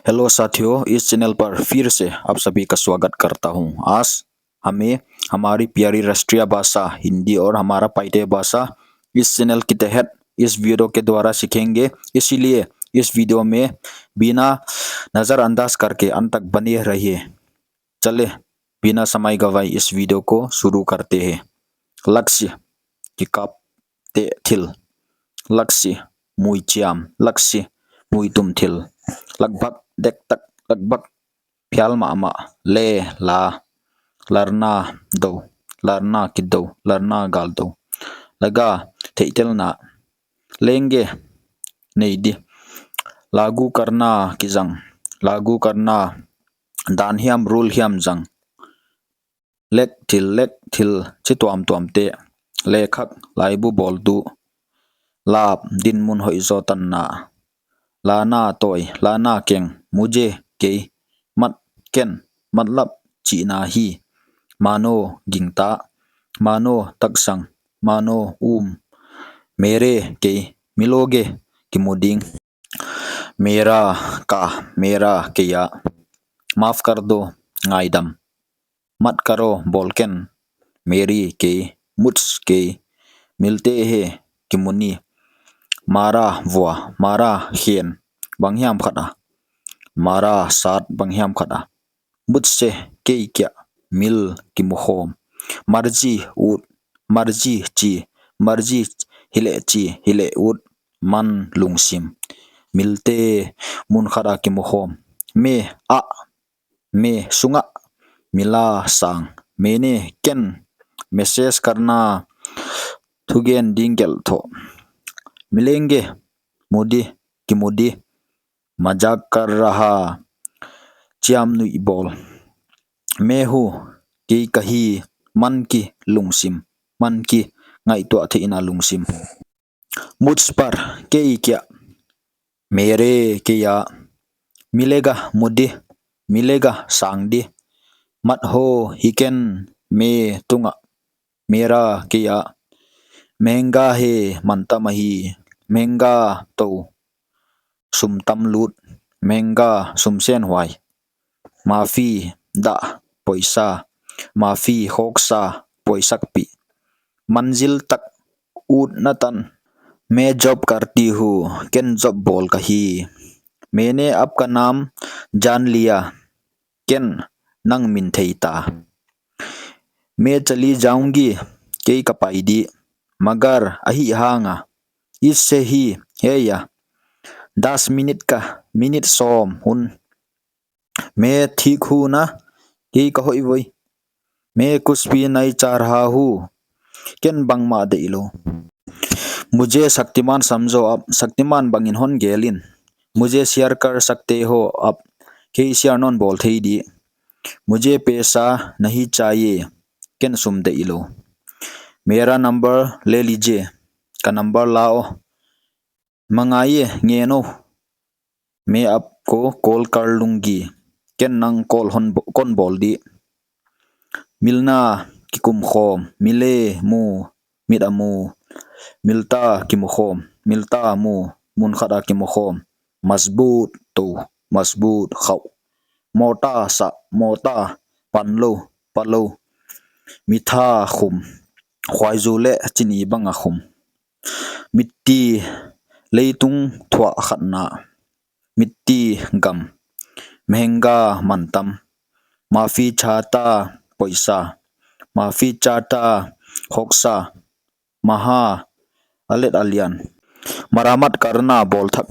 Hello साथियों, इस channel पर फिर से आप सभी का स्वागत करता हूं। आज हमें हमारी प्यारी राष्ट्रीय भाषा हिंदी और हमारा पाइटे भाषा इस चैनल के तहत इस वीडियो के द्वारा सीखेंगे। इसीलिए इस वीडियो में बिना नज़रअंदाज करके अंत तक बने रहिए। चले बिना समय गवाए इस वीडियो को शुरू करते हैं। लक्ष्य किकाप ते थिल, लक्ष्य मुई चियाम, लक्ष्य मुई तुम थिल, लगभग देख तक, लगभग फ्याल मा ले ला लरना दो, लरना किदो, लरना गाल दो, लगा थेइटेल ना लेंगे नहीं दी, लागू करना किजंग, लागू करना दान हियम रूल हियम जंग, लेक थिल चितुआम तुआम ते, लेखक लाइबु बोलदू, लाप दिन मुन होई जो तन्ना, लाना तोय, लाना केंग, मुझे के मत केन, मतलब चीना ही, मानो गिंगता, मानो तकसंग, मानो मेरे के मिलोगे किमुडिंग, मेरा के या, माफ कर दो गाइदम, मत करो बोलकेन, मेरी के मुझ के मिलते हैं किमुनी, मारा वुआ, मारा हियन बंग्याम खड़ा, मारा साथ बंग्याम खड़ा, मुझसे के क्या मिल की मुहोम, मर्जी उत, मर्जी ची, मर्जी हिले उत, मन लुंगसिम, मिलते मुन खड़ा की मुहोम, me sunga, मिला सांग, मैंने केन मैसेज करना थुगेन डिंगल थो, मिलेंगे मुदी की मुदी, मजाक कर रहा चियाम नुई बोल, मैं हूँ की कही मन की लुंगसिम, मन की ngai तो अथे इना लुंगसिम, मुझ पर के क्या, मेरे के या, मिलेगा मुदी, मिलेगा सांगदी, मत हो हिकेन में तुंगा, मेरा के या, महंगा है मनता मही, महंगा तो सुमतम लूट, महंगा सुमसेन हुआई, माफी दा पैसा, माफी होक्सा पैसक पी, मंजिल तक ऊट नतन, मैं जॉब करती हूँ केन जॉब बोल कही, मैंने आपका नाम जान लिया केन नंग मिनथेता, मैं चली जाऊंगी के कपाईदी, मगर अही हांगा इससे ही है या 10 मिनट का मिनट सोम हुन, मैं ठीक हूँ ना, के कहो वही, मैं कुछ भी नहीं चाह रहा हूँ केन बंग मा दे लो, मुझे शक्तिमान समझो अब, शक्तिमान बंगिन होन गेलिन, मुझे शेयर कर सकते हो अब, के शेयर नॉन बोल थे दी, मुझे पैसा नहीं चाहिए केन सुम दे लो, मेरा नंबर ले लीजिए, का नंबर लाओ, मंगाइए गेनो, मैं आपको कॉल कर लूंगी केन नंग कॉल कौन बोल दी, मिलना की कुम खोम, मिले मु मिदमु, मिलता की मुखोम, मिलता मु मुन खड़ा की मुखोम, मजबूत तो मजबूत खाओ, मोटा सा मोटा पनलो पलो, मिठा खुम, ख्वाइजुले चिनी बंगा खुम, मिट्टी लेतुंग थुआ खतना, मिट्टी गम, महंगा मंतम, माफी चाहता पैसा, माफी चाहता होक्सा, महा अलेट अलियन, मरामत करना बोल थक।